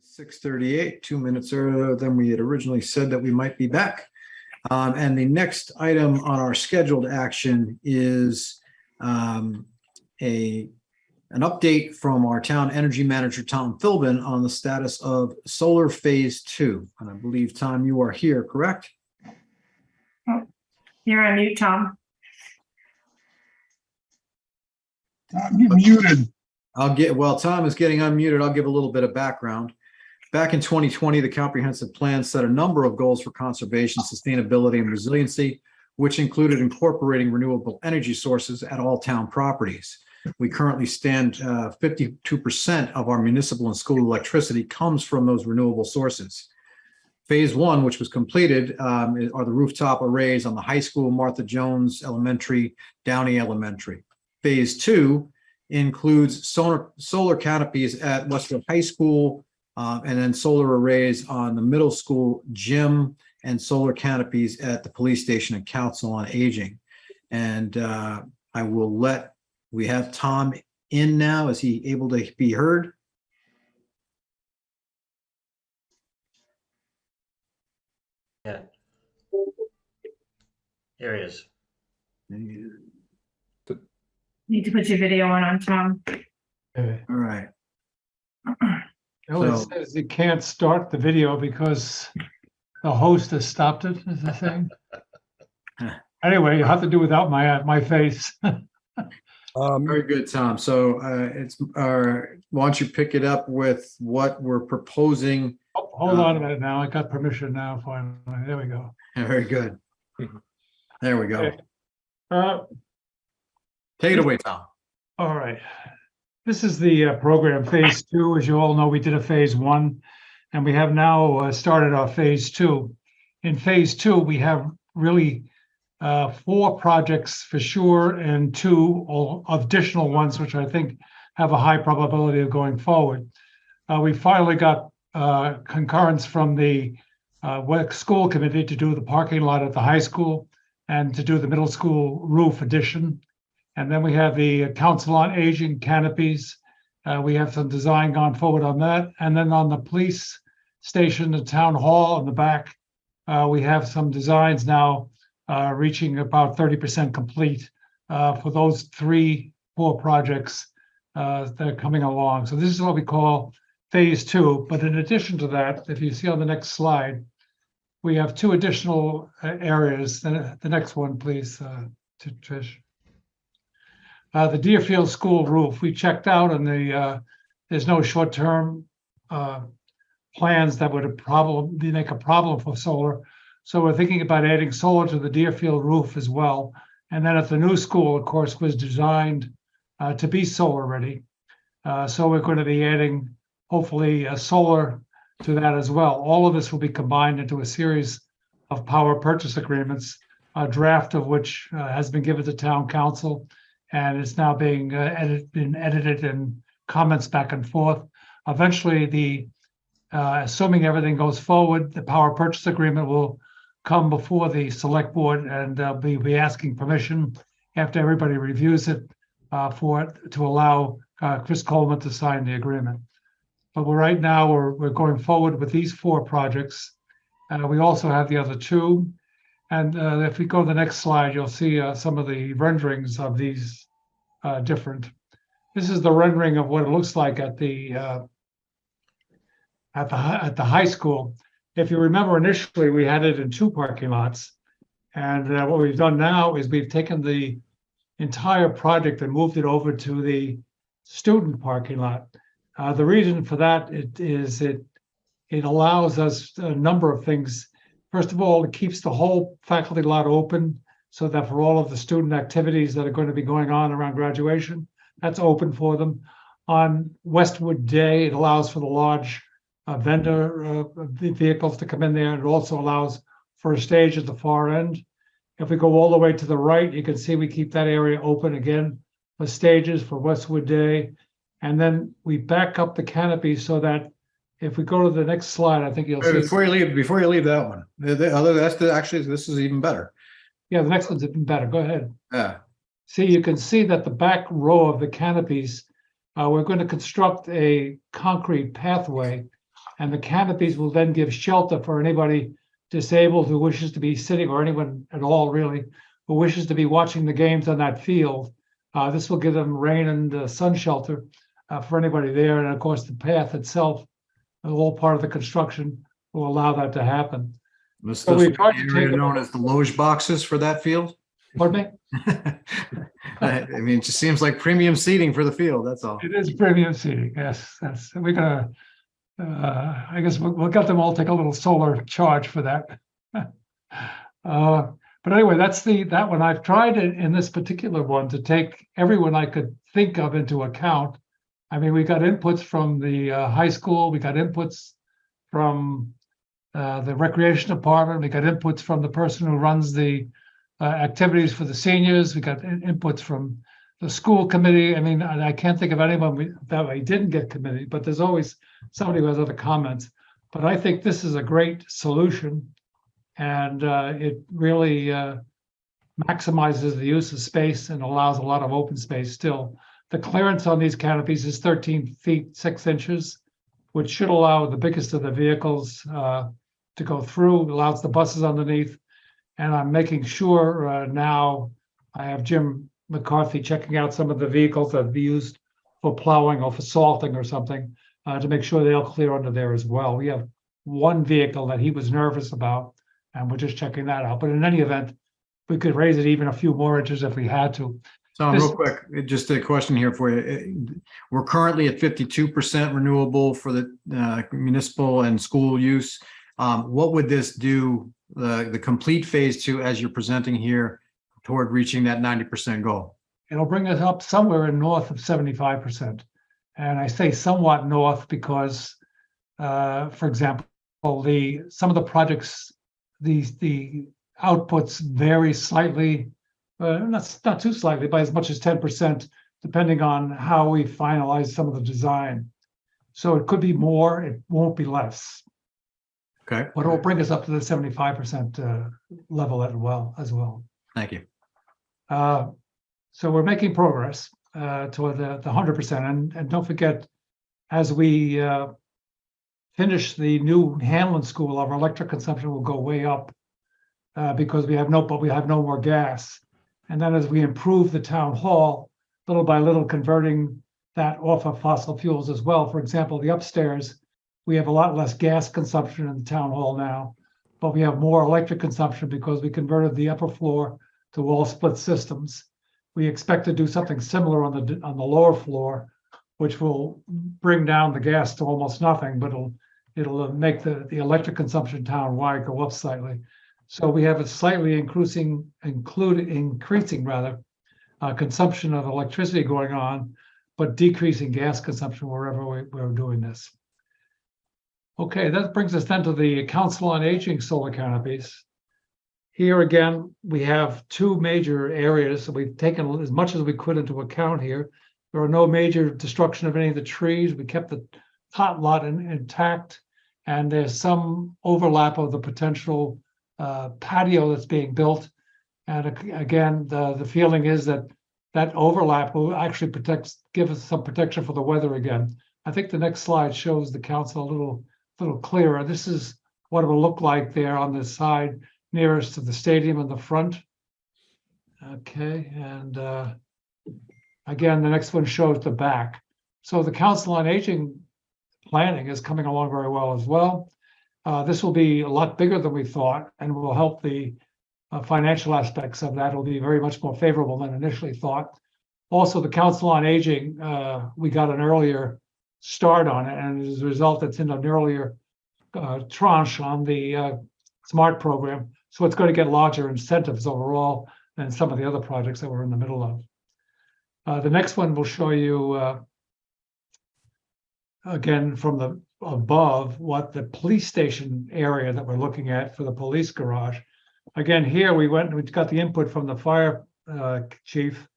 6:38, 2 minutes earlier than we had originally said that we might be back. And the next item on our scheduled action is an update from our town energy manager, Tom Philbin, on the status of solar phase 2. And I believe, Tom, you are here, correct? You're on mute, Tom. You're muted. While Tom is getting unmuted, I'll give a little bit of background. Back in 2020, the comprehensive plan set a number of goals for conservation, sustainability, and resiliency, which included incorporating renewable energy sources at all town properties. We currently stand 52% of our municipal and school electricity comes from those renewable sources. Phase 1, which was completed, are the rooftop arrays on the high school, Martha Jones Elementary, Downey Elementary. Phase 2 includes solar canopies at Westfield High School, and then solar arrays on the middle school gym and solar canopies at the police station and Council on Aging. And we have Tom in now. Is he able to be heard? Yeah. Here he is. Need to put your video on, Tom. Okay. All right. No, it says you can't start the video because the host has stopped it, is the thing. Anyway, you have to do without my face. Very good, Tom. So why don't you pick it up with what we're proposing? Hold on a minute now. I got permission now, finally. There we go. Very good. There we go. Okay. Take it away, Tom. All right. This is the program phase 2. As you all know, we did a phase 1, and we have now started our phase 2. In phase 2, we have really 4 projects for sure, and 2 additional ones, which I think have a high probability of going forward. We finally got concurrence from the school committee to do the parking lot at the high school and to do the middle school roof addition. And then we have the Council on Aging canopies. We have some design gone forward on that. And then on the police station, the town hall in the back, we have some designs now reaching about 30% complete for those 4 projects that are coming along. So this is what we call phase 2. But in addition to that, if you see on the next slide, we have 2 additional areas. The next one, please, to Trish. The Deerfield School roof, we checked out, and there's no short-term plans that would make a problem for solar. So we're thinking about adding solar to the Deerfield roof as well. And then at the new school, of course, was designed to be solar ready. So we're going to be adding, hopefully, solar to that as well. All of this will be combined into a series of power purchase agreements, a draft of which has been given to town council, and it's now being edited and comments back and forth. Eventually, assuming everything goes forward, the power purchase agreement will come before the select board, and they'll be asking permission after everybody reviews it for it to allow Chris Coleman to sign the agreement. But right now we're going forward with these 4 projects. We also have the other 2. And if we go to the next slide, you'll see some of the renderings of these different. This is the rendering of what it looks like at the high school. If you remember, initially we had it in 2 parking lots, and what we've done now is we've taken the entire project and moved it over to the student parking lot. The reason for that it allows us a number of things. First of all, it keeps the whole faculty lot open so that for all of the student activities that are going to be going on around graduation, that's open for them. On Westwood Day, it allows for the large vendor vehicles to come in there. It also allows for a stage at the far end. If we go all the way to the right, you can see we keep that area open again for stages for Westwood Day. And then we back up the canopy so that if we go to the next slide, I think you'll see. Before you leave that one, this is even better. Yeah, the next one's even better. Go ahead. Yeah. See, you can see that the back row of the canopies, we're going to construct a concrete pathway And the canopies will then give shelter for anybody disabled who wishes to be sitting, or anyone at all really, who wishes to be watching the games on that field. This will give them rain and sun shelter for anybody there. And of course, the path itself, all part of the construction, will allow that to happen. This So this we tried to area take- known as the Loge boxes for that field? Pardon me? I mean, it just seems like premium seating for the field, that's all. It is premium seating, yes, that's, we're gonna, I guess we'll get them all take a little solar charge for that. But anyway, that's that one. I've tried in this particular one to take everyone I could think of into account. I mean, we got inputs from the high school, we got inputs from the recreation department, we got inputs from the person who runs the activities for the seniors, we got inputs from the school committee. I mean, I can't think of anyone that we didn't get committee, but there's always somebody who has other comments. But I think this is a great solution, and it really maximizes the use of space and allows a lot of open space still. The clearance on these canopies is 13 feet 6 inches, which should allow the biggest of the vehicles to go through, allows the buses underneath. And I'm making sure now I have Jim McCarthy checking out some of the vehicles that be used for plowing or for salting or something to make sure they'll clear under there as well. We have one vehicle that he was nervous about, and we're just checking that out. But in any event, we could raise it even a few more inches if we had to. Tom, This- real quick, just a question here for you. We're currently at 52% renewable for the municipal and school use. What would this do, the complete phase two, as you're presenting here, toward reaching that 90% goal? It'll bring us up somewhere in north of 75%. And I say somewhat north because, for example, some of the projects, the outputs vary slightly, not too slightly, by as much as 10%, depending on how we finalize some of the design. So it could be more, it won't be less, Okay, but it'll bring us up to the 75% level as well. thank you. So we're making progress toward the 100%. And don't forget, as we finish the new Hanlon School, our electric consumption will go way up because we have no more gas. And then as we improve the town hall, little by little converting that off of fossil fuels as well. For example, the upstairs, we have a lot less gas consumption in the town hall now, but we have more electric consumption because we converted the upper floor to all split systems. We expect to do something similar on the lower floor, which will bring down the gas to almost nothing, but it'll make the electric consumption town-wide go up slightly. So we have a slightly increasing consumption of electricity going on, but decreasing gas consumption wherever we're doing this. Okay, that brings us then to the Council on Aging solar canopies. Here again, we have two major areas. So we've taken as much as we could into account here. There are no major destruction of any of the trees. We kept the tot lot intact, and there's some overlap of the potential patio that's being built. And again, the feeling is that overlap will actually give us some protection for the weather again. I think the next slide shows the council a little clearer. This is what it will look like there on the side nearest to the stadium in the front. Okay, and again, the next one shows the back. So the Council on Aging planning is coming along very well as well. This will be a lot bigger than we thought, and will help the financial aspects of that. Will be very much more favorable than initially thought. Also, the Council on Aging, we got an earlier start on it, and as a result, it's in an earlier tranche on the SMART program. So it's going to get larger incentives overall than some of the other projects that we're in the middle of. The next one will show you, again, from the above, what the police station area that we're looking at for the police garage. Again, here we got the input from the fire chief,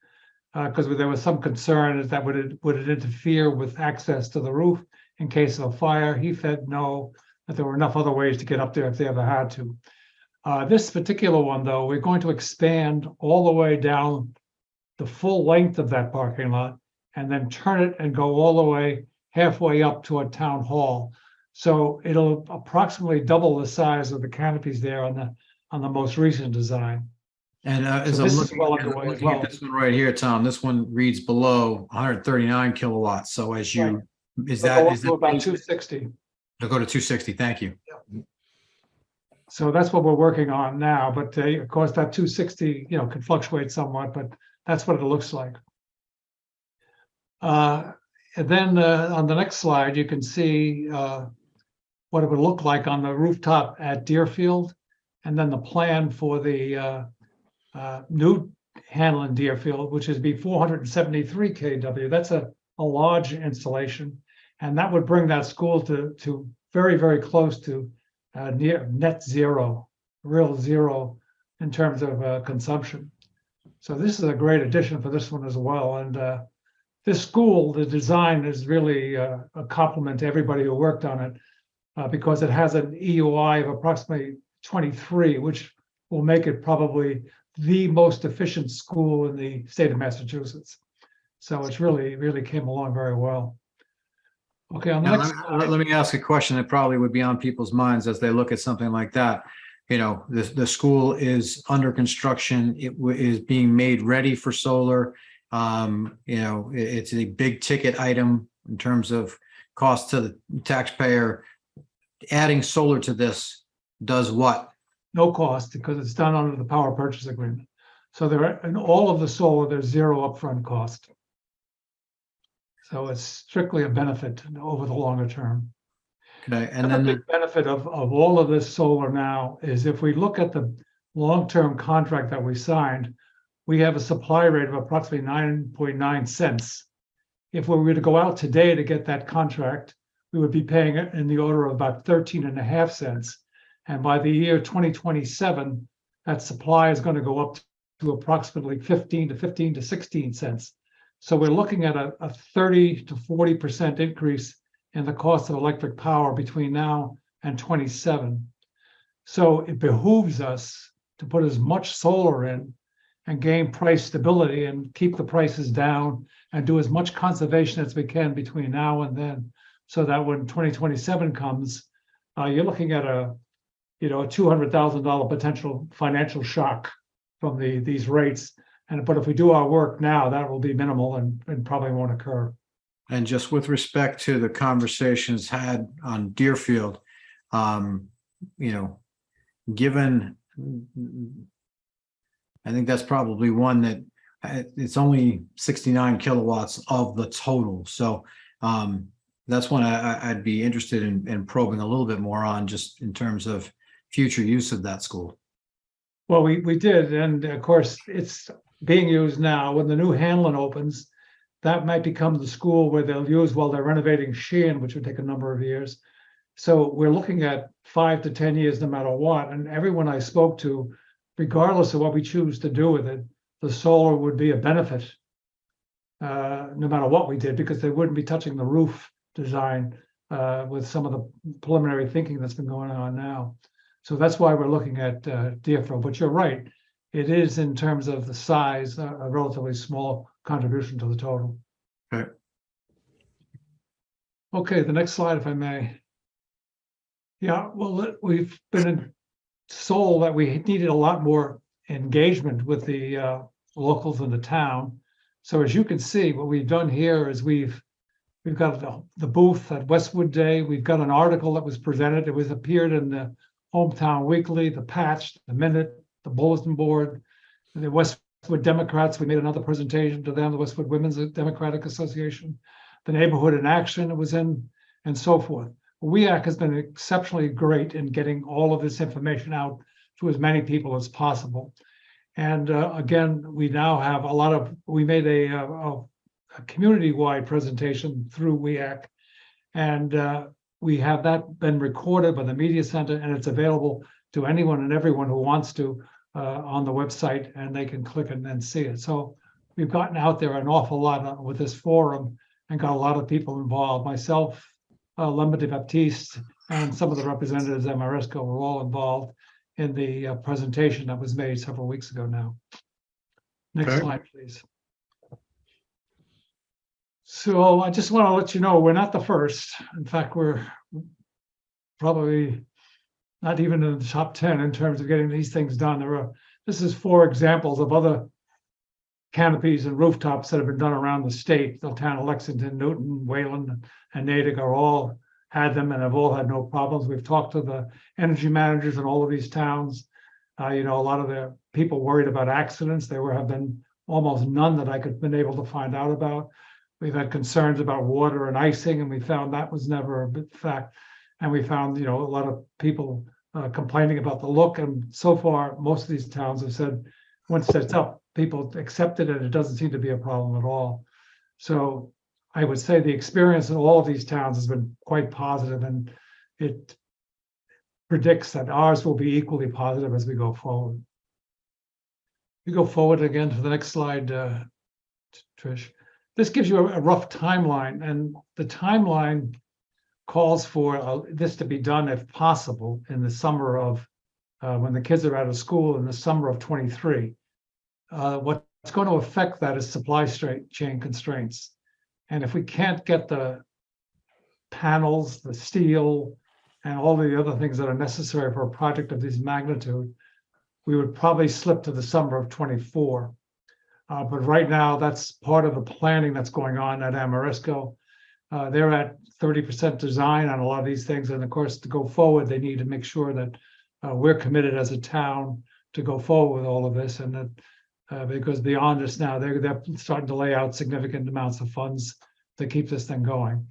because there was some concern is that would it interfere with access to the roof in case of a fire. He said no, that there were enough other ways to get up there if they ever had to. This particular one, though, we're going to expand all the way down the full length of that parking lot and then turn it and go all the way halfway up to a town hall. So it'll approximately double the size of the canopies there on the most recent design. And as So I'm this is looking, well as I'm underway as looking at well. this one right here, Tom, this one reads below 139 kilowatts. So as Right. you, is It'll that, go up is to that, about 260. they'll go to 260. Thank you. So that's what we're working on now, but of course that 260, can fluctuate somewhat, but that's what it looks like. And then on the next slide, you can see what it would look like on the rooftop at Deerfield, and then the plan for the new Hanlon Deerfield, which is be 473 kW. That's a large installation, and that would bring that school to very, very close to near net zero, real zero in terms of consumption. So this is a great addition for this one as well. And this school, the design is really a compliment to everybody who worked on it because it has an EUI of approximately 23, which will make it probably the most efficient school in the state of Massachusetts. So it's really came along very well. Okay, on the Now, next slide. let me ask a question that probably would be on people's minds as they look at something like that. The school is under construction. It is being made ready for solar. It's a big ticket item in terms of cost to the taxpayer. Adding solar to this does what? No cost because it's done under the power purchase agreement. So in all of the solar, there's zero upfront cost. So it's strictly a benefit over the longer term. Okay, and The then big benefit of all of this solar now is if we look at the long-term contract that we signed, we have a supply rate of approximately 9.9 cents. If we were to go out today to get that contract, we would be paying it in the order of about 13.5 cents. And by the year 2027, that supply is going to go up to approximately 15 to 16 cents. So we're looking at a 30 to 40% increase in the cost of electric power between now and 27. So it behooves us to put as much solar in and gain price stability and keep the prices down and do as much conservation as we can between now and then, so that when 2027 comes, you're looking at a $200,000 potential financial shock from these rates. But if we do our work now, that will be minimal and probably won't occur. And just with respect to the conversations had on Deerfield, given, I think that's probably one that it's only 69 kilowatts of the total. So that's one I'd be interested in probing a little bit more on, just in terms of future use of that school. Well, we did. And of course, it's being used now. When the new Hanlon opens, that might become the school where they'll use while they're renovating Sheehan, which would take a number of years. So we're looking at 5 to 10 years, no matter what. And everyone I spoke to, regardless of what we choose to do with it, the solar would be a benefit, no matter what we did, because they wouldn't be touching the roof design with some of the preliminary thinking that's been going on now. So that's why we're looking at Deerfield. But you're right, it is, in terms of the size, a relatively small contribution to the total. Okay. Okay, the next slide, if I may. Yeah, well, we've been sold that we needed a lot more engagement with the locals in the town. So as you can see, what we've done here is we've got the booth at Westwood Day. We've got an article that was presented. It was appeared in the Hometown Weekly, the Patch, the Minute, the Bulletin Board, the Westwood Democrats. We made another presentation to them, the Westwood Women's Democratic Association, the Neighborhood in Action it was in, and so forth. WEAC has been exceptionally great in getting all of this information out to as many people as possible. And again, we now have we made a community-wide presentation through WEAC, and we have that been recorded by the Media Center, and it's available to anyone and everyone who wants to on the website, and they can click and see it. So we've gotten out there an awful lot with this forum and got a lot of people involved. Myself, Lambert de Baptiste, and some of the representatives at Ameresco were all involved in the presentation that was made several weeks ago now. Next slide, please. So I just want to let you know, we're not the first. In fact, we're probably not even in the top 10 in terms of getting these things done. This is 4 examples of other canopies and rooftops that have been done around the state. The town of Lexington, Newton, Wayland, and Natick are all had them and have all had no problems. We've talked to the energy managers in all of these towns. A lot of the people worried about accidents. There have been almost none that I could been able to find out about. We've had concerns about water and icing, and we found that was never a big fact. And we found, a lot of people complaining about the look. And so far, most of these towns have said, once that's up, people accept it, and it doesn't seem to be a problem at all. So I would say the experience in all of these towns has been quite positive, and it predicts that ours will be equally positive as we go forward. We go forward again to the next slide, Trish. This gives you a rough timeline, and the timeline calls for this to be done, if possible, in the summer of when the kids are out of school in the summer of 23. What's going to affect that is supply chain constraints. And if we can't get the panels, the steel, and all the other things that are necessary for a project of this magnitude, we would probably slip to the summer of 24. But right now, that's part of the planning that's going on at Amoresco. They're at 30% design on a lot of these things. And of course, to go forward, they need to make sure that we're committed as a town to go forward with all of this. And that because beyond this now, they're starting to lay out significant amounts of funds to keep this thing going.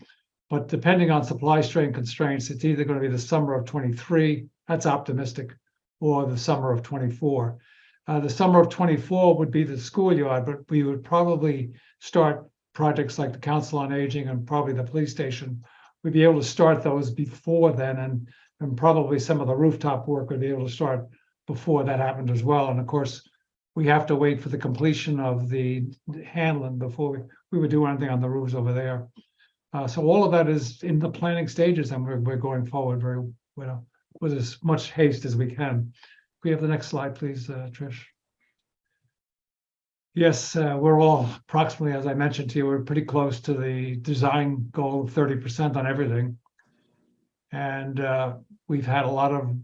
But depending on supply chain constraints, it's either going to be the summer of 23, that's optimistic, or the summer of 24. The summer of 24 would be the schoolyard, but we would probably start projects like the Council on Aging and probably the police station. We'd be able to start those before then, and probably some of the rooftop work would be able to start before that happened as well. And of course, we have to wait for the completion of the Hanlon before we would do anything on the roofs over there. So all of that is in the planning stages, and we're going forward very with as much haste as we can. We have the next slide, please, Trish. Yes, we're all approximately, as I mentioned to you, we're pretty close to the design goal of 30% on everything. And we've had a lot of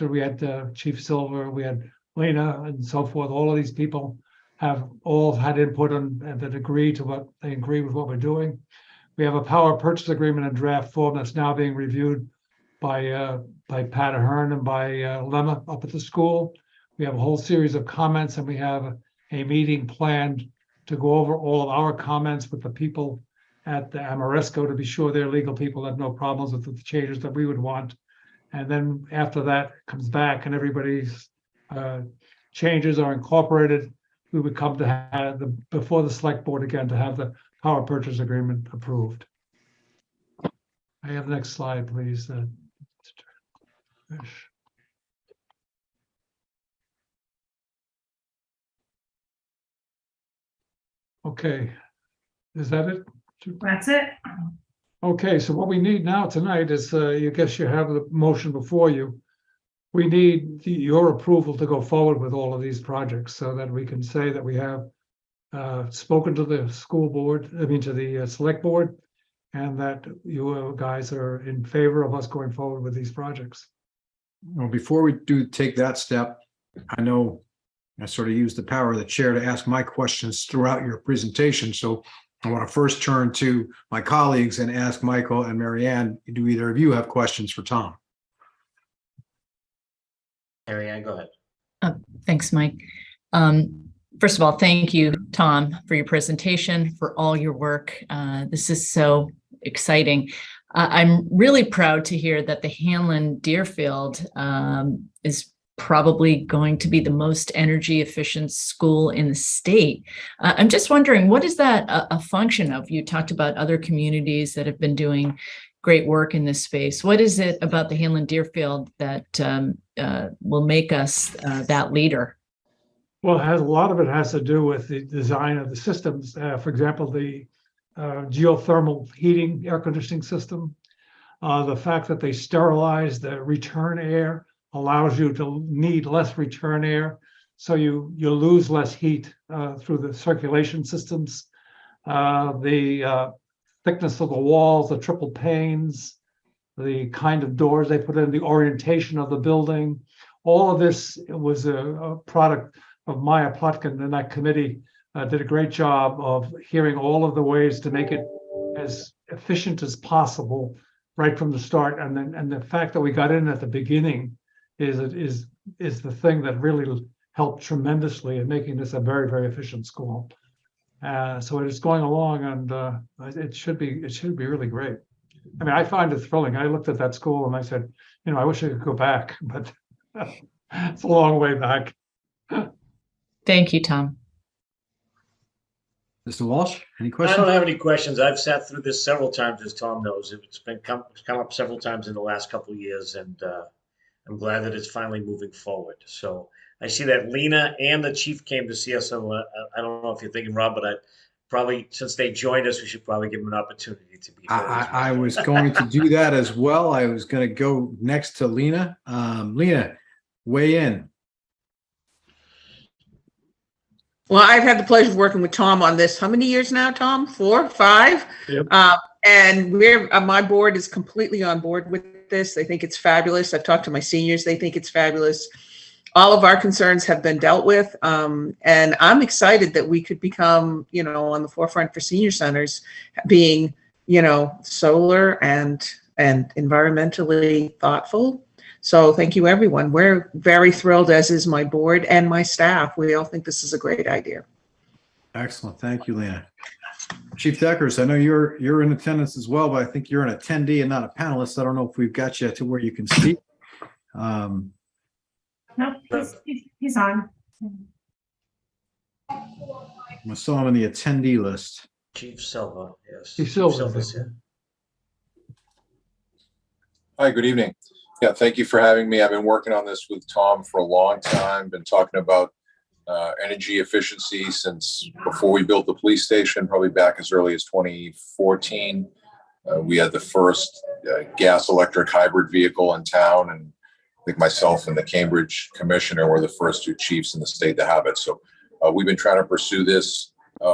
we had Chief Silver, we had Lena and so forth. All of these people have all had input on that agree with what we're doing. We have a power purchase agreement in draft form that's now being reviewed by Pat Ahern and by Lemma up at the school. We have a whole series of comments, and we have a meeting planned to go over all of our comments with the people at the Amoresco to be sure their legal people have no problems with the changes that we would want. And then after that comes back and everybody's changes are incorporated, we would come to have before the select board again to have the power purchase agreement approved. I have the next slide, please. Okay, is that it? That's it. Okay, so what we need now tonight is, I guess you have the motion before you. We need your approval to go forward with all of these projects so that we can say that we have spoken to the school board, to the select board, and that you guys are in favor of us going forward with these projects. Well, before we do take that step, I know I sort of used the power of the chair to ask my questions throughout your presentation. So I want to first turn to my colleagues and ask Michael and Marianne, do either of you have questions for Tom? Marianne, go ahead. Thanks, Mike. First of all, thank you, Tom, for your presentation, for all your work. This is so exciting. I'm really proud to hear that the Hanlon Deerfield is probably going to be the most energy efficient school in the state. I'm just wondering, what is that a function of? You talked about other communities that have been doing great work in this space. What is it about the Hanlon Deerfield that will make us that leader? Well, a lot of it has to do with the design of the systems. For example, the geothermal heating air conditioning system, the fact that they sterilize the return air allows you to need less return air, so you lose less heat through the circulation systems. The thickness of the walls, the triple panes, the kind of doors they put in, the orientation of the building. All of this was a product of Maya Plotkin, and that committee did a great job of hearing all of the ways to make it as efficient as possible right from the start. And the fact that we got in at the beginning is the thing that really helped tremendously in making this a very, very efficient school. So it's going along, and it should be really great. I mean, I find it thrilling. I looked at that school and I said, I wish I could go back, but it's a long way back. Thank you, Tom. Mr. Walsh, any I questions? don't have any questions. I've sat through this several times, as Tom knows. It's come up several times in the last couple of years, and I'm glad that it's finally moving forward. So I see that Lena and the chief came to see us. So I don't know if you're thinking, Rob, but I probably, since they joined us, we should probably give them an opportunity to be heard as I well. was going to do that as well. I was going to go next to Lena. Lena, weigh in. Well, I've had the pleasure of working with Tom on this. How many years now, Tom? 4, 5? Yep. And my board is completely on board with this. They think it's fabulous. I've talked to my seniors. They think it's fabulous. All of our concerns have been dealt with. And I'm excited that we could become, on the forefront for senior centers being, solar and environmentally thoughtful. So thank you, everyone. We're very thrilled, as is my board and my staff. We all think this is a great idea. Excellent. Thank you, Lena. Chief Deckers, I know you're in attendance as well, but I think you're an attendee and not a panelist. I don't know if we've got you to where you can speak. No, he's on. I saw him on the attendee list. Chief Silva, yes. Chief Silva. Silva's here. Hi, good evening. Yeah, thank you for having me. I've been working on this with Tom for a long time, been talking about energy efficiency since before we built the police station, probably back as early as 2014. We had the first gas electric hybrid vehicle in town, and I think myself and the Cambridge commissioner were the first 2 chiefs in the state to have it. So we've been trying to pursue this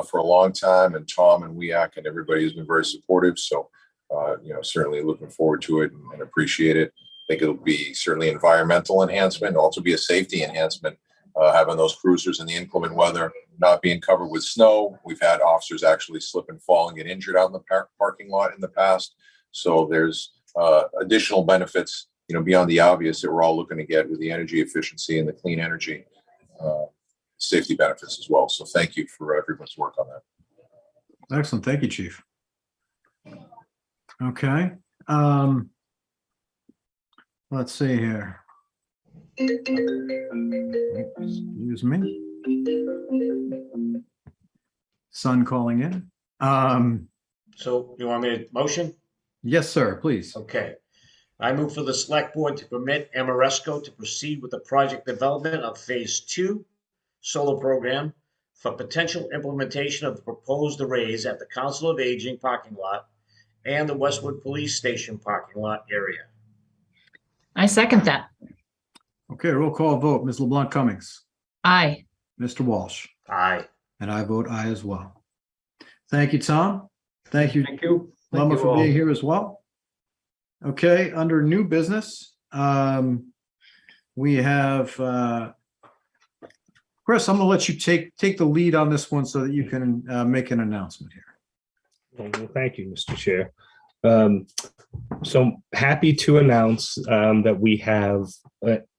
for a long time, and Tom and WEAC and everybody has been very supportive. So, certainly looking forward to it and appreciate it. I think it'll be certainly environmental enhancement, also be a safety enhancement, having those cruisers in the inclement weather, not being covered with snow. We've had officers actually slip and fall and get injured out in the parking lot in the past. So there's additional benefits, beyond the obvious that we're all looking to get with the energy efficiency and the clean energy safety benefits as well. So thank you for everyone's work on that. Excellent. Thank you, Chief. Okay. Let's see here. Excuse me. Son calling in. So you want me to motion? Yes, sir, please. Okay. I move for the select board to permit Amoresco to proceed with the project development of phase 2 solar program for potential implementation of the proposed arrays at the Council of Aging parking lot and the Westwood Police Station parking lot area. I second that. Okay, roll call vote. Ms. LeBlanc Cummings, Aye. Mr. Walsh, Aye. and I vote aye as well. Thank you, Tom. Thank you, Thank you. Thank Lama, you for all. being here as well. Okay, under new business, we have Chris, I'm gonna let you take the lead on this one so that you can make an announcement here. Well, thank you, Mr. Chair. So happy to announce that we have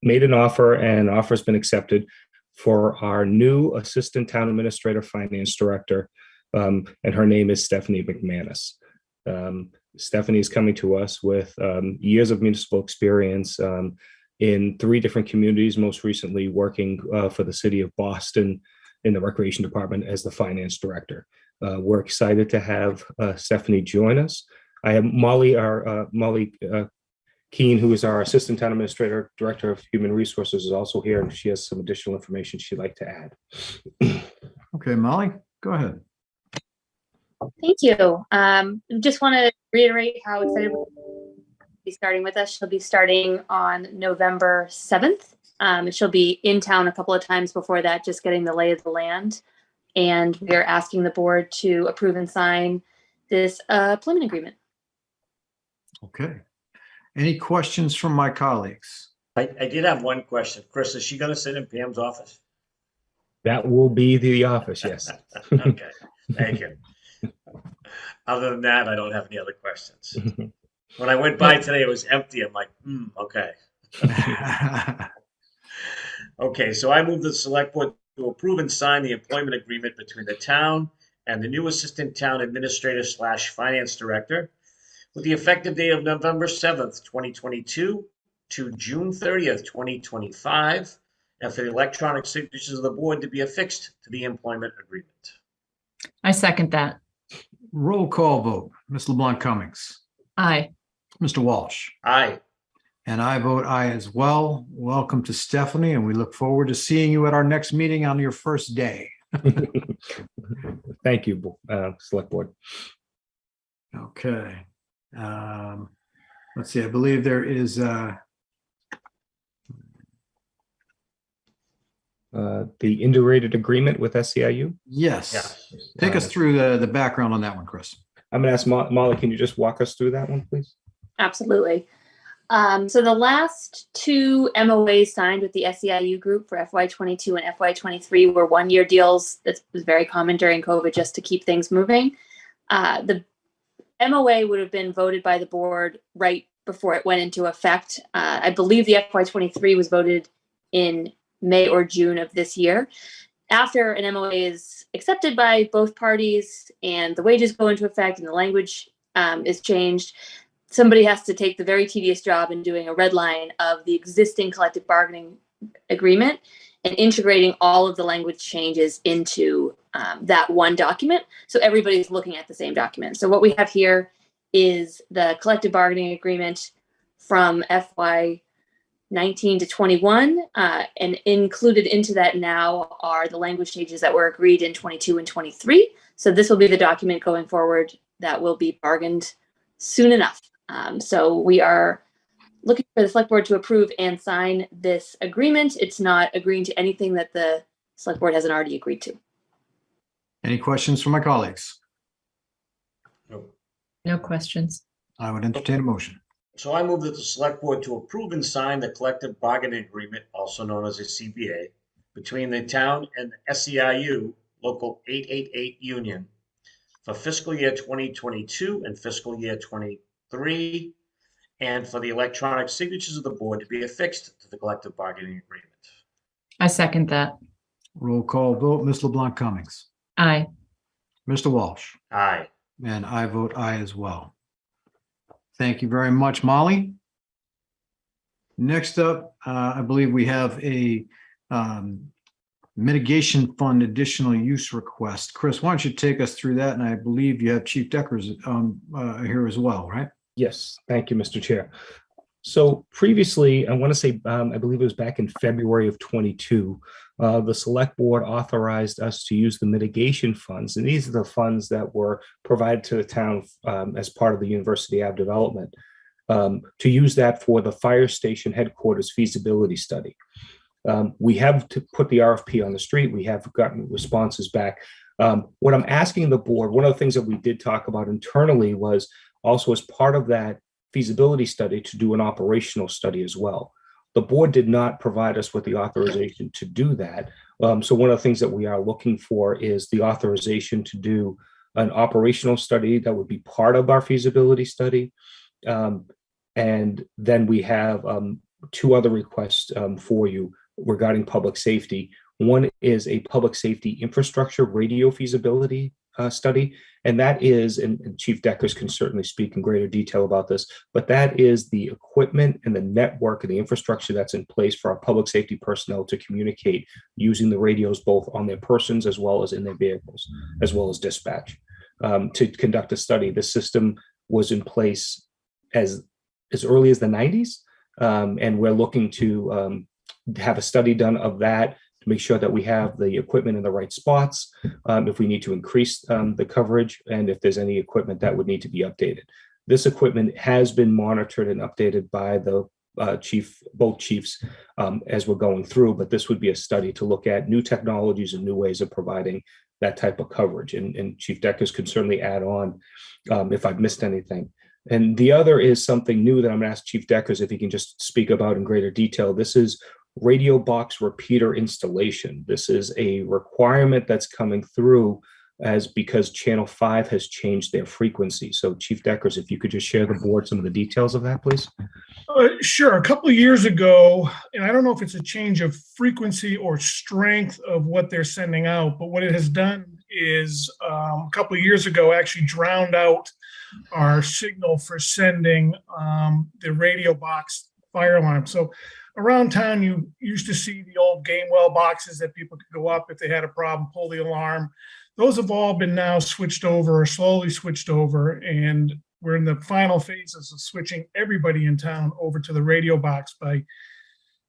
made an offer, and offer has been accepted for our new Assistant Town Administrator Finance Director, and her name is Stephanie McManus. Stephanie is coming to us with years of municipal experience in 3 different communities, most recently working for the city of Boston in the Recreation Department as the Finance Director. We're excited to have Stephanie join us. I have Molly Keene, who is our Assistant Town Administrator, Director of Human Resources, is also here, and she has some additional information she'd like to add. Okay, Molly, go ahead. Thank you. Just want to reiterate how excited we'll be starting with us. She'll be starting on November 7th. She'll be in town a couple of times before that, just getting the lay of the land. And we are asking the board to approve and sign this employment agreement. Okay. Any questions from my colleagues? I did have one question. Chris, is she going to sit in Pam's office? That will be the office, yes. Okay, thank you. Other than that, I don't have any other questions. When I went by today, it was empty. I'm like, okay. Okay, so I move the select board to approve and sign the employment agreement between the town and the new assistant town administrator / finance director with the effective date of November 7th, 2022 to June 30th, 2025, and for the electronic signatures of the board to be affixed to the employment agreement. I second that. Roll call vote. Ms. LeBlanc Cummings, Aye. Mr. Walsh, Aye. and I vote aye as well. Welcome to Stephanie, and we look forward to seeing you at our next meeting on your first day. Thank you, Select Board. Okay. Let's see, I believe there is, The integrated agreement with SEIU. yes. Yes. Take us through the background on that one, Chris. I'm going to ask Molly, can you just walk us through that one, please? Absolutely. So the last two MOAs signed with the SEIU group for FY22 and FY23 were one-year deals. That was very common during COVID just to keep things moving. The MOA would have been voted by the board right before it went into effect. I believe the FY23 was voted in May or June of this year. After an MOA is accepted by both parties and the wages go into effect and the language is changed, somebody has to take the very tedious job in doing a red line of the existing collective bargaining agreement and integrating all of the language changes into that one document. So everybody's looking at the same document. So what we have here is the collective bargaining agreement from FY 19 to 21, and included into that now are the language changes that were agreed in 22 and 23. So this will be the document going forward that will be bargained soon enough. So we are looking for the select board to approve and sign this agreement. It's not agreeing to anything that the select board hasn't already agreed to. Any questions from my colleagues? No questions. I would entertain a motion. So I move that the select board to approve and sign the collective bargaining agreement, also known as a CBA, between the town and SEIU Local 888 Union for fiscal year 2022 and fiscal year 23, and for the electronic signatures of the board to be affixed to the collective bargaining agreement. I second that. Roll call vote. Ms. LeBlanc Cummings, Aye. Mr. Walsh, Aye. and I vote aye as well. Thank you very much, Molly. Next up, I believe we have a mitigation fund additional use request. Chris, why don't you take us through that? And I believe you have Chief Deckers here as well, right? Yes, thank you, Mr. Chair. So previously, I want to say, I believe it was back in February of 22, the select board authorized us to use the mitigation funds. And these are the funds that were provided to the town as part of the University Ave development, to use that for the fire station headquarters feasibility study. We have to put the RFP on the street. We have gotten responses back. What I'm asking the board, one of the things that we did talk about internally was also as part of that feasibility study to do an operational study as well. The board did not provide us with the authorization to do that. So one of the things that we are looking for is the authorization to do an operational study that would be part of our feasibility study. And then we have two other requests for you regarding public safety. One is a public safety infrastructure radio feasibility study. And that is, and Chief Deckers can certainly speak in greater detail about this, but that is the equipment and the network and the infrastructure that's in place for our public safety personnel to communicate using the radios both on their persons as well as in their vehicles, as well as dispatch. To conduct a study, the system was in place as early as the 90s, and we're looking to have a study done of that to make sure that we have the equipment in the right spots, if we need to increase the coverage, and if there's any equipment that would need to be updated. This equipment has been monitored and updated by the both chiefs as we're going through, but this would be a study to look at new technologies and new ways of providing that type of coverage. And Chief Deckers can certainly add on if I've missed anything. And the other is something new that I'm going to ask Chief Deckers if he can just speak about in greater detail. This is radio box repeater installation. This is a requirement that's coming through because Channel 5 has changed their frequency. So Chief Deckers, if you could just share the board some of the details of that, please. Sure. A couple of years ago, and I don't know if it's a change of frequency or strength of what they're sending out, but what it has done is a couple of years ago actually drowned out our signal for sending the radio box fire alarm. So around town, you used to see the old Gamewell boxes that people could go up if they had a problem, pull the alarm. Those have all been now switched over or slowly switched over, and we're in the final phases of switching everybody in town over to the radio box by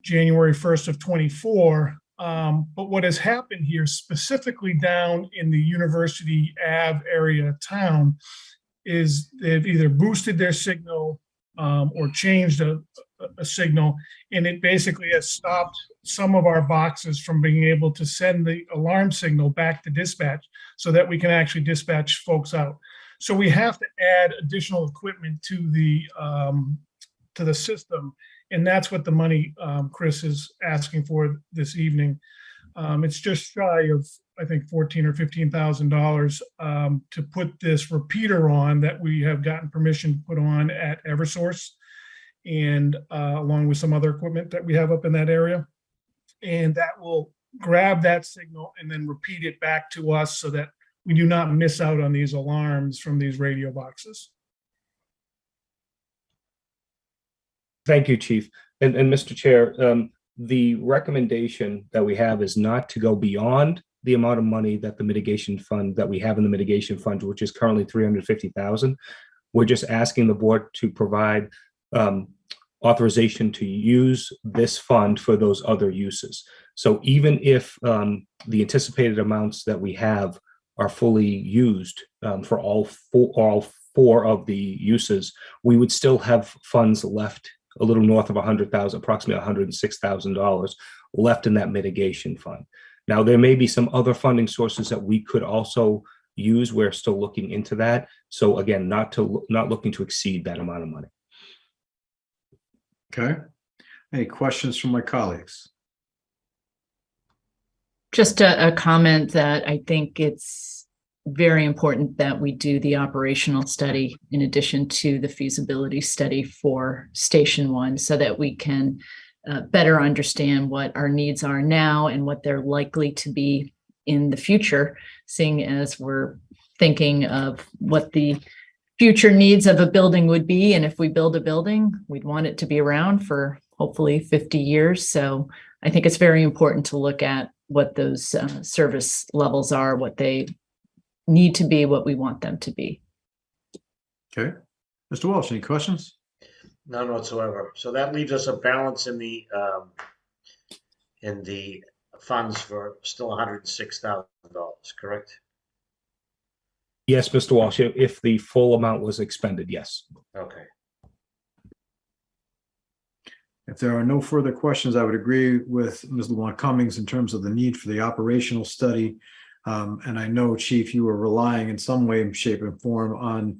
January 1st of 24. But what has happened here, specifically down in the University Ave area of town, is they've either boosted their signal or changed a signal, and it basically has stopped some of our boxes from being able to send the alarm signal back to dispatch so that we can actually dispatch folks out. So we have to add additional equipment to the system, and that's what the money Chris is asking for this evening. It's just shy of, I think, $14,000 or $15,000 to put this repeater on that we have gotten permission to put on at Eversource, and along with some other equipment that we have up in that area. And that will grab that signal and then repeat it back to us so that we do not miss out on these alarms from these radio boxes. Thank you, Chief. And Mr. Chair, the recommendation that we have is not to go beyond the amount of money that the mitigation fund that we have in the mitigation fund, which is currently $350,000. We're just asking the board to provide authorization to use this fund for those other uses. So even if the anticipated amounts that we have are fully used for all four of the uses, we would still have funds left a little north of $100,000, approximately $106,000 left in that mitigation fund. Now, there may be some other funding sources that we could also use. We're still looking into that. So again, not looking to exceed that amount of money. Okay. Any questions from my colleagues? Just a comment that I think it's very important that we do the operational study in addition to the feasibility study for Station 1 so that we can better understand what our needs are now and what they're likely to be in the future, seeing as we're thinking of what the future needs of a building would be. And if we build a building, we'd want it to be around for hopefully 50 years. So I think it's very important to look at what those service levels are, what they need to be, what we want them to be. Okay. Mr. Walsh, any questions? None whatsoever. So that leaves us a balance in the funds for still $106,000, correct? Yes, Mr. Walsh, if the full amount was expended, yes. Okay. If there are no further questions, I would agree with Ms. LeBlanc Cummings in terms of the need for the operational study. And I know, Chief, you were relying in some way, shape, and form on,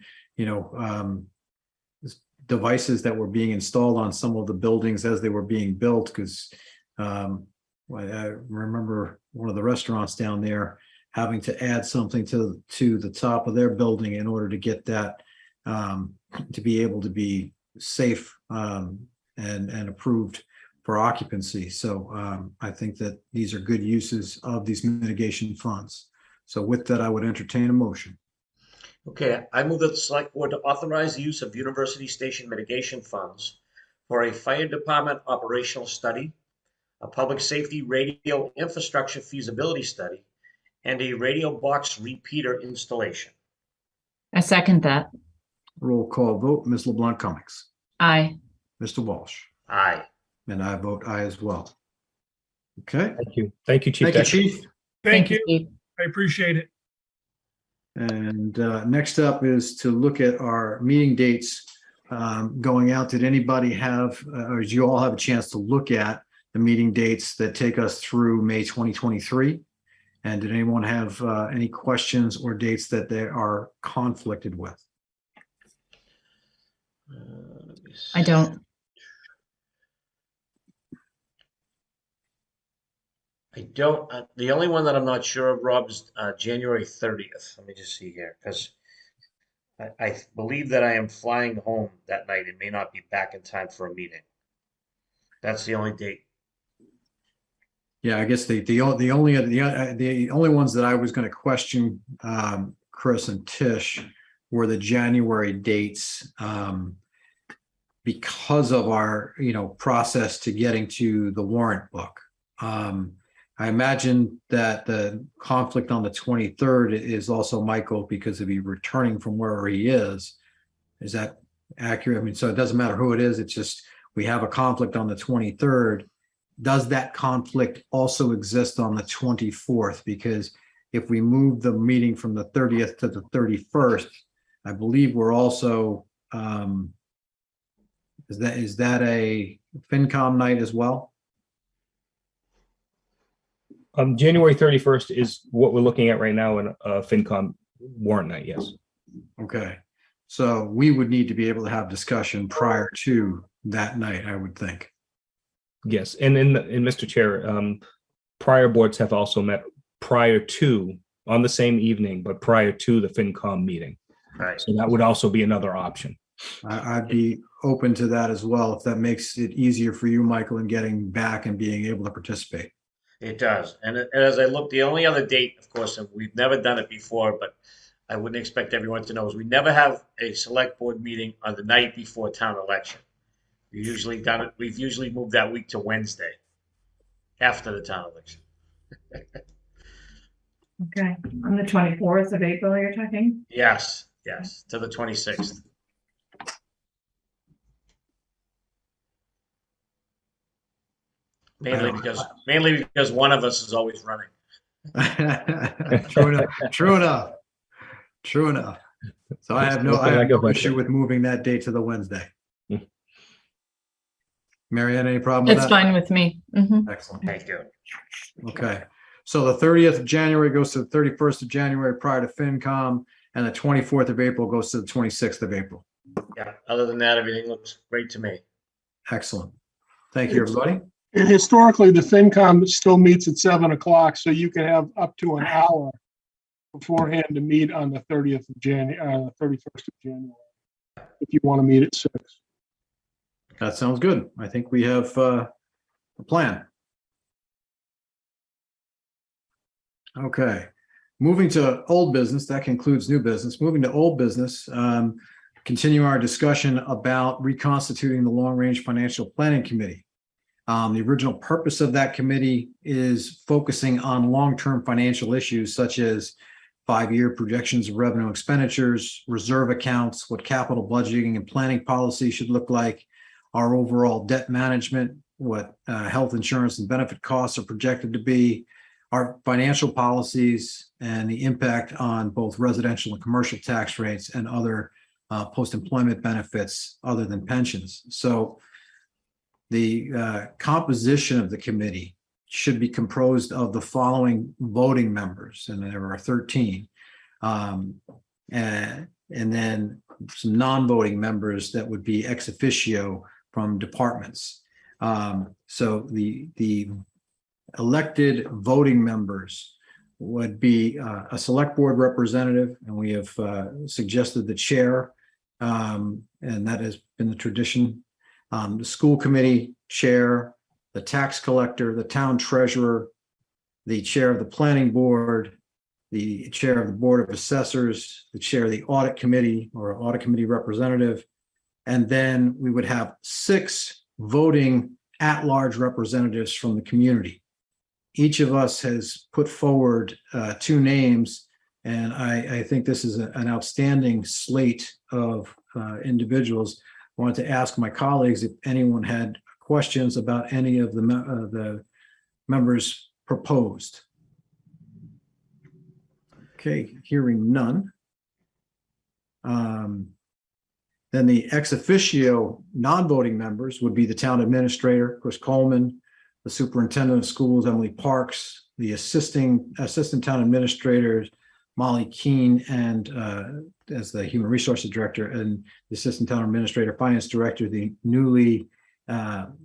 devices that were being installed on some of the buildings as they were being built, because I remember one of the restaurants down there having to add something to the top of their building in order to get that to be able to be safe and approved for occupancy. So I think that these are good uses of these mitigation funds. So with that, I would entertain a motion. Okay, I move that the select board to authorize the use of University Station mitigation funds for a fire department operational study, a public safety radio infrastructure feasibility study, and a radio box repeater installation. I second that. Roll call vote. Ms. LeBlanc Cummings. Aye. Mr. Walsh. Aye. And I vote aye as well. Okay. Thank you. Thank you, Chief. Thank you, Decker. Chief. Thank you. Steve. I appreciate it. And next up is to look at our meeting dates going out. Did anybody have, or did you all have a chance to look at the meeting dates that take us through May 2023? And did anyone have any questions or dates that they are conflicted with? Let me I don't. I don't, the only one that I'm not sure of, Rob, is January 30th. Let me just see here, because I believe that I am flying home that night and may not be back in time for a meeting. That's the only date. Yeah, I guess the only ones that I was going to question, Chris and Tish, were the January dates, because of our, process to getting to the warrant book. I imagine that the conflict on the 23rd is also Michael because of he returning from wherever he is. Is that accurate? I mean, so it doesn't matter who it is. It's just we have a conflict on the 23rd. Does that conflict also exist on the 24th? Because if we move the meeting from the 30th to the 31st, I believe we're also, is that a FinCom night as well? January 31st is what we're looking at right now in FinCom warrant night, yes. Okay, so we would need to be able to have discussion prior to that night, I would think. Yes, and in Mr. Chair, prior boards have also met prior to, on the same evening, but prior to the FinCom meeting. Right. So that would also be another option. I'd be open to that as well, if that makes it easier for you, Michael, in getting back and being able to participate. It does. And as I look, the only other date, of course, and we've never done it before, but I wouldn't expect everyone to know, is we never have a select board meeting on the night before town election. We've usually moved that week to Wednesday after the town election. Okay, on the 24th of April, you're talking? Yes, to the 26th. Mainly because one of us is always running. True enough. So I have no issue with moving that date to the Wednesday. Marianne, any problem with that? It's fine with me. Mhm. Excellent. Thank you. Okay. So the 30th of January goes to the 31st of January prior to FinCom, and the 24th of April goes to the 26th of April. Yeah, other than that, everything looks great to me. Excellent. Thank you, everybody. And historically, the FinCom still meets at 7 o'clock, so you can have up to an hour beforehand to meet on the 30th of January, 31st of January, if you want to meet at 6. That sounds good. I think we have a plan. Okay. Moving to old business, that concludes new business. Moving to old business, continue our discussion about reconstituting the Long Range Financial Planning Committee. The original purpose of that committee is focusing on long-term financial issues such as 5-year projections of revenue expenditures, reserve accounts, what capital budgeting and planning policy should look like, our overall debt management, what health insurance and benefit costs are projected to be, our financial policies, and the impact on both residential and commercial tax rates and other post-employment benefits other than pensions. So the composition of the committee should be composed of the following voting members, and there are 13. And then some non-voting members that would be ex officio from departments. So the elected voting members would be a select board representative, and we have suggested the chair, and that has been the tradition. The school committee chair, the tax collector, the town treasurer, the chair of the planning board, the chair of the board of assessors, the chair of the audit committee or audit committee representative. And then we would have 6 voting at-large representatives from the community. Each of us has put forward 2 names, and I think this is an outstanding slate of individuals. I wanted to ask my colleagues if anyone had questions about any of the members proposed. Okay, hearing none. Then the ex officio non-voting members would be the town administrator, Chris Coleman, the superintendent of schools, Emily Parks, the assistant town administrators, Molly Keene and as the Human Resources Director, and the Assistant Town Administrator, Finance Director, the newly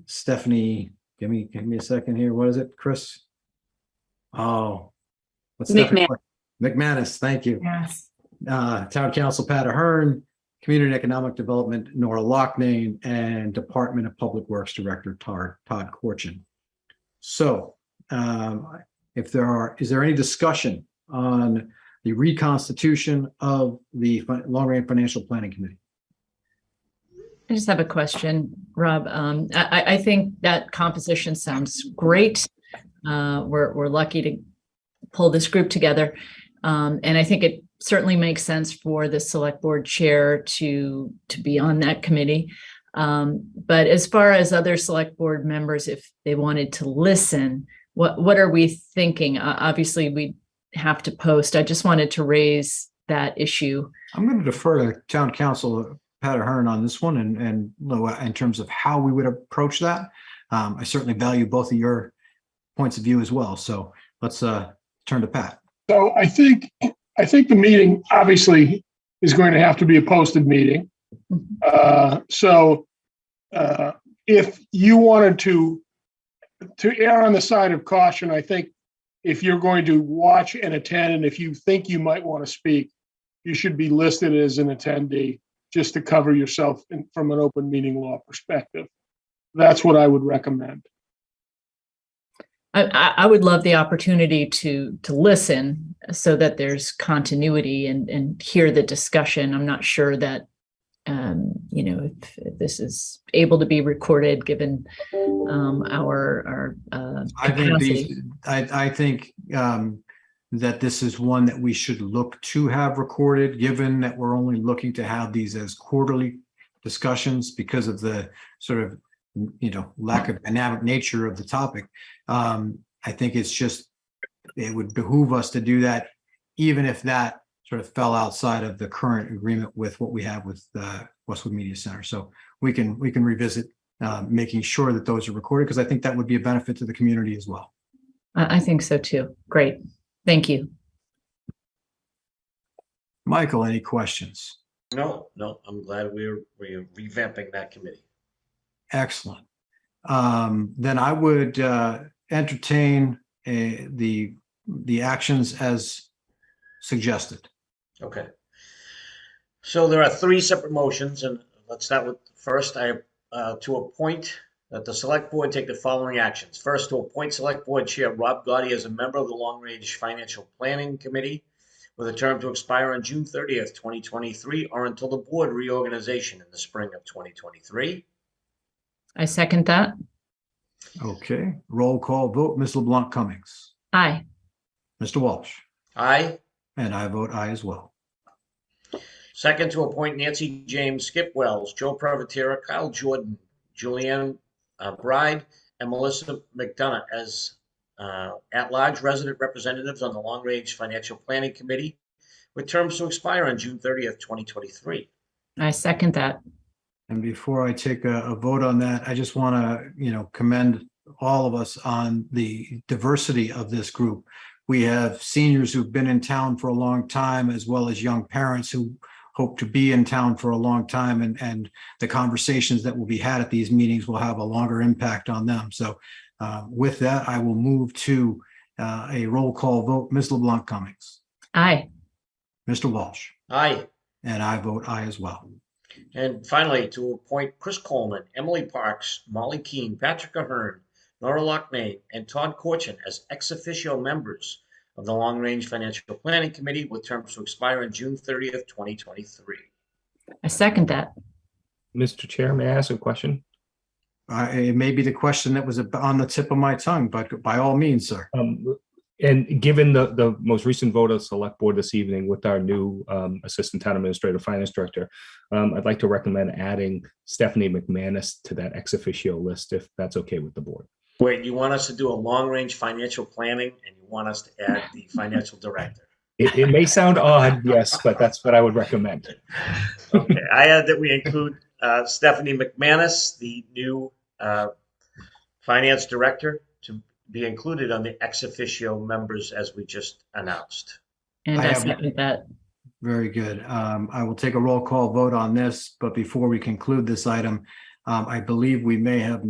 Stephanie, give me a second here. What is it, Chris? Oh, what's Stephanie? McManus, thank you. Yes. Town Council Pat Ahern, Community and Economic Development Nora Locknane, and Department of Public Works Director Todd Korchin. So is there any discussion on the reconstitution of the Long Range Financial Planning Committee? I just have a question, Rob. I think that composition sounds great. We're lucky to pull this group together. And I think it certainly makes sense for the select board chair to be on that committee. But as far as other select board members, if they wanted to listen, what are we thinking? Obviously, we have to post. I just wanted to raise that issue. I'm going to defer to Town Council Pat Ahern on this one, and in terms of how we would approach that. I certainly value both of your points of view as well. So let's turn to Pat. So I think the meeting obviously is going to have to be a posted meeting. So if you wanted to err on the side of caution, I think if you're going to watch and attend, and if you think you might want to speak, you should be listed as an attendee just to cover yourself from an open meeting law perspective. That's what I would recommend. I would love the opportunity to listen so that there's continuity and hear the discussion. I'm not sure that, if this is able to be recorded given our capacity. I think that this is one that we should look to have recorded, given that we're only looking to have these as quarterly discussions because of the sort of lack of dynamic nature of the topic. I think it would behoove us to do that, even if that sort of fell outside of the current agreement with what we have with Westwood Media Center. So we can revisit making sure that those are recorded, because I think that would be a benefit to the community as well. I think so too. Great. Thank you. Michael, any questions? No, I'm glad we're revamping that committee. Excellent. Then I would entertain the actions as suggested. Okay. So there are three separate motions, and let's start with first. To appoint that the select board take the following actions. First, to appoint select board chair Rob Gotti as a member of the Long Range Financial Planning Committee with a term to expire on June 30th, 2023, or until the board reorganization in the spring of 2023. I second that. Okay, roll call vote. Ms. LeBlanc Cummings. Aye. Mr. Walsh. Aye. And I vote aye as well. Second, to appoint Nancy James, Skip Wells, Joe Privatera, Kyle Jordan, Julianne Bride, and Melissa McDonough as at-large resident representatives on the Long Range Financial Planning Committee with terms to expire on June 30th, 2023. I second that. And before I take a vote on that, I just want to, commend all of us on the diversity of this group. We have seniors who've been in town for a long time, as well as young parents who hope to be in town for a long time. And the conversations that will be had at these meetings will have a longer impact on them. So with that, I will move to a roll call vote. Ms. LeBlanc Cummings. Aye. Mr. Walsh. Aye. And I vote aye as well. And finally, to appoint Chris Coleman, Emily Parks, Molly Keene, Patrick Ahern, Nora Locknane, and Todd Korchin as ex officio members of the Long Range Financial Planning Committee with terms to expire on June 30th, 2023. I second that. Mr. Chair, may I ask a question? It may be the question that was on the tip of my tongue, but by all means, sir. And given the most recent vote of select board this evening with our new assistant town administrator, finance director, I'd like to recommend adding Stephanie McManus to that ex officio list, if that's okay with the board. Wait, you want us to do a long range financial planning and you want us to add the financial director? It may sound odd, yes, but that's what I would recommend. Okay, I add that we include Stephanie McManus, the new finance director, to be included on the ex officio members as we just announced. And I I have- second that. Very good. I will take a roll call vote on this, but before we conclude this item, I believe we may have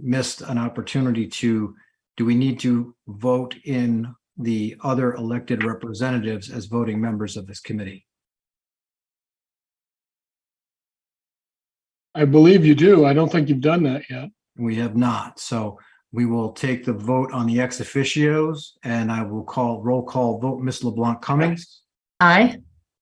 missed an opportunity to, do we need to vote in the other elected representatives as voting members of this committee? I believe you do. I don't think you've done that yet. We have not. So we will take the vote on the ex officios, and I will call roll call vote. Ms. LeBlanc Cummings, Aye.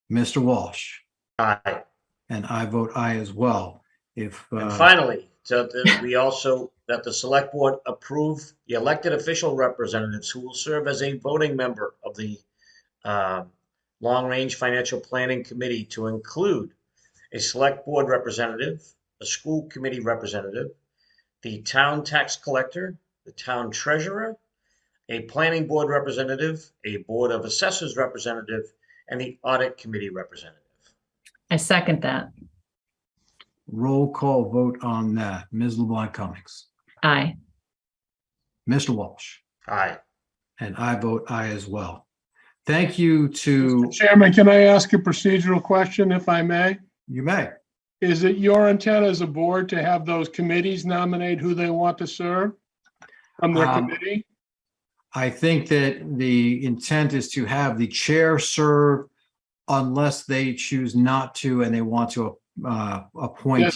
Mr. Walsh, Aye. and I vote aye as well. If And finally, so that we also, that the select board approve the elected official representatives who will serve as a voting member of the Long Range Financial Planning Committee to include a select board representative, a school committee representative, the town tax collector, the town treasurer, a planning board representative, a board of assessors representative, and the audit committee representative. I second that. roll call vote on that, Ms. LeBlanc Cummings, Aye. Mr. Walsh, Aye. and I vote aye as well. Thank you to, Chairman, can I ask a procedural question if I may? you may. Is it your intent as a board to have those committees nominate who they want to serve from their committee? I think that the intent is to have the chair serve unless they choose not to and they want to appoint,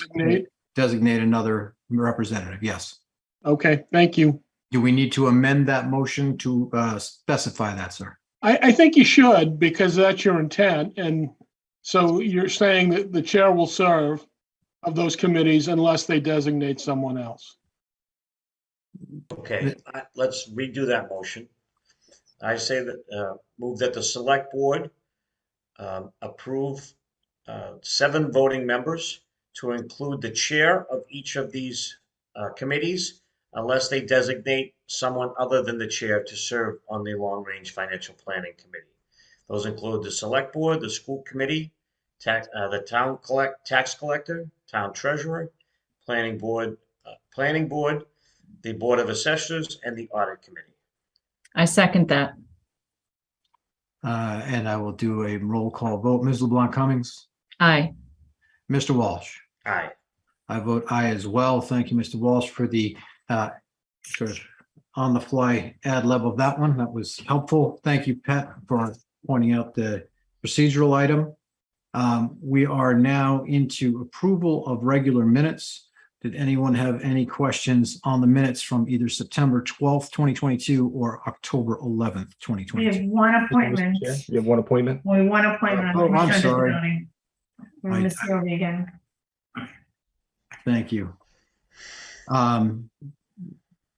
designate another representative. Yes. Okay, thank you. Do we need to amend that motion to specify that, sir? I think you should, because that's your intent. And so you're saying that the chair will serve of those committees unless they designate someone else. Okay, let's redo that motion. I say that, move that the select board approve 7 voting members to include the chair of each of these committees unless they designate someone other than the chair to serve on the Long Range Financial Planning Committee. Those include the select board, the school committee, the town tax collector, town treasurer, planning board, the board of assessors, and the audit committee. I second that. And I will do a roll call vote. Ms. LeBlanc Cummings, Aye. Mr. Walsh. Aye. I vote aye as well. Thank you, Mr. Walsh, for the sort of on-the-fly ad lib of that one. That was helpful. Thank you, Pat, for pointing out the procedural item. We are now into approval of regular minutes. Did anyone have any questions on the minutes from either September 12th, 2022 or October 11th, We have 2022? one Mr. appointment. Chair, you have one appointment? Only one appointment. on Oh, I'm Commissioner sorry. Disability. From I- Ms. O'Regan. Thank you.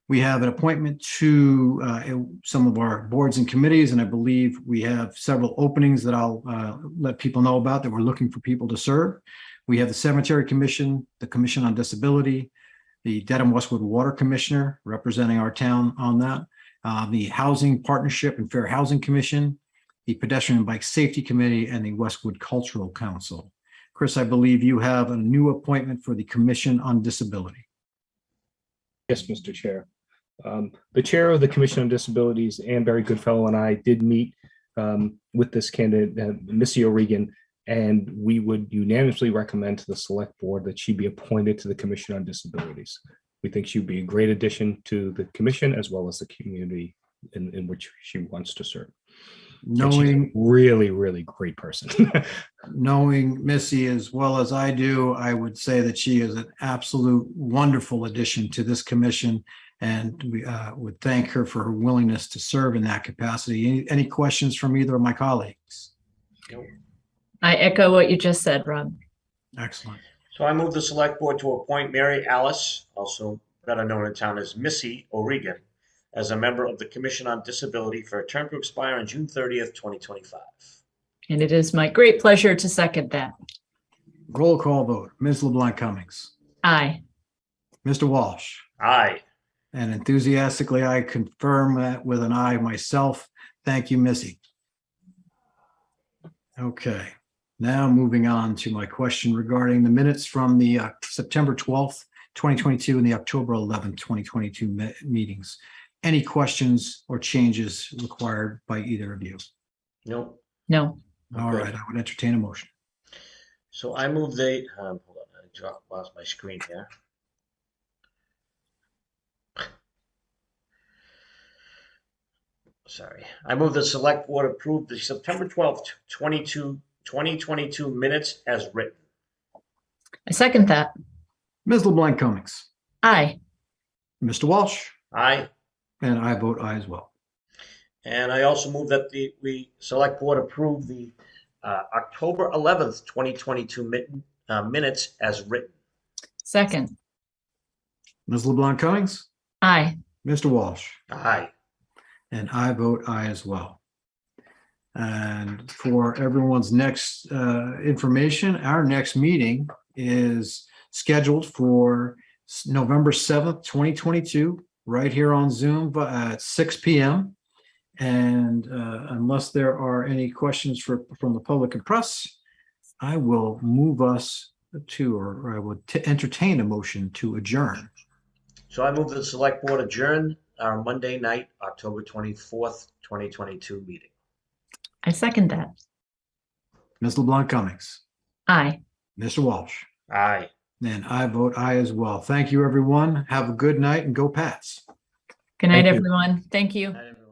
We have an appointment to some of our boards and committees, and I believe we have several openings that I'll let people know about that we're looking for people to serve. We have the Cemetery Commission, the Commission on Disability, the Dedham Westwood Water Commissioner representing our town on that, the Housing Partnership and Fair Housing Commission, the Pedestrian and Bike Safety Committee, and the Westwood Cultural Council. Chris, I believe you have a new appointment for the Commission on Disability. Yes, Mr. Chair. The chair of the Commission on Disabilities, Ann Barry Goodfellow, and I did meet with this candidate, Missy O'Regan, and we would unanimously recommend to the select board that she be appointed to the Commission on Disabilities. We think she'd be a great addition to the commission as well as the community in which she wants to serve. And she's a Knowing, really, really great person. knowing Missy as well as I do, I would say that she is an absolute wonderful addition to this commission. And we would thank her for her willingness to serve in that capacity. Any questions from either of my colleagues? I echo what you just said, Rob. Excellent. So I move the select board to appoint Mary Alice, also better known in town as Missy O'Regan, as a member of the Commission on Disability for a term to expire on June 30th, 2025. And it is my great pleasure to second that. Roll call vote. Ms. LeBlanc Cummings, Aye. Mr. Walsh, Aye. and enthusiastically, I confirm that with an aye myself. Thank you, Missy. Okay, now moving on to my question regarding the minutes from the September 12th, 2022 and the October 11th, 2022 meetings. Any questions or changes required by either of you? Nope. No. All Okay. right, I would entertain a motion. So I move hold on, lost my screen here. Sorry. I move the select board approve the September 12th, 2022 minutes as written. I second that. Ms. LeBlanc Cummings, Aye. Mr. Walsh, Aye. and I vote aye as well. And I also move that we select board approve the October 11th, 2022 minutes as written. Second. Ms. LeBlanc Cummings, Aye. Mr. Walsh, Aye. and I vote aye as well. And for everyone's next information, our next meeting is scheduled for November 7th, 2022, right here on Zoom at 6 p.m. And unless there are any questions from the public and press, I will move us to, or I would entertain a motion to adjourn. So I move that the select board adjourn our Monday night, October 24th, 2022 meeting. I second that. Ms. LeBlanc Cummings, Aye. Mr. Walsh, Aye. and I vote aye as well. Thank you, everyone. Have a good night and go Pats. Good night, Thank you. everyone. Thank you. Night, everyone.